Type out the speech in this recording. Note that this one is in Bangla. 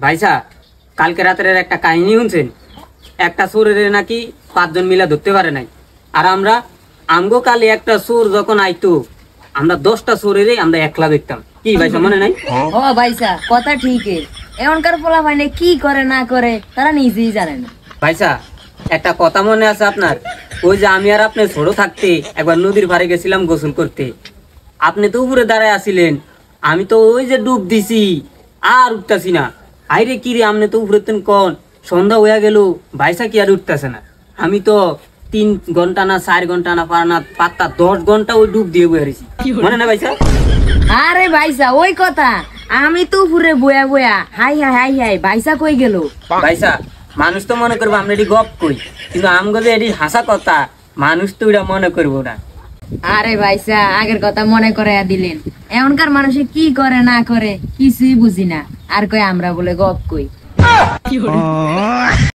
ভাইসা কালকে রাতের একটা কাহিনী শুনছেন? একটা চোরের নাকি 5 জন মিলা ধরতে পারে নাই। আর আমরা আমগো কালে একটা চোর যখন আইতো আমরা 10টা চোরেরই আমরা একলা দেখতাম। কি ভাইসা মনে নাই? ও ভাইসা কথা ঠিকই, এমনকার পোলা পাইনে কি করে না করে তারা নিজেই জানে না। ভাইসা একটা কথা মনে আছে আপনার? ওই যে আমি আর আপনি ছোট থাকতে একবার নদীর পাড়ে গেছিলাম গোসল করতে। আপনি তো উপরে দাঁড়ায় আছিলেন, আমি তো ওই যে ডুব দিছি আর উঠতাছি না। আইরে কি রে, আপনি তো উপরে কন সন্ধ্যা হয়ে গেল, ভাইসা কি আর উঠতেছে না? আমি তো 3 ঘন্টা না 4 ঘন্টা না পার না পাত্তা 10 ঘন্টা ওই ডুব দিয়ে বয়ে রয়েছি, মনে না ভাইসা? আরে ভাইসা ওই কথা, আমি তো পুরে বয়া বয়া হাই হাই হাই হাই ভাইসা কই গেল। ভাইসা মানুষ তো মনে করবো আমরা এটি গপ কই, কিন্তু আমগো যে এটি হাসা কথা মানুষ তো এটা মনে করবো না। আরে ভাইসা আগের কথা মনে করে দিলেন, এমনকার মানুষে কি করে না করে কিছুই বুঝি না, আর কই আমরা বলে গপ কই।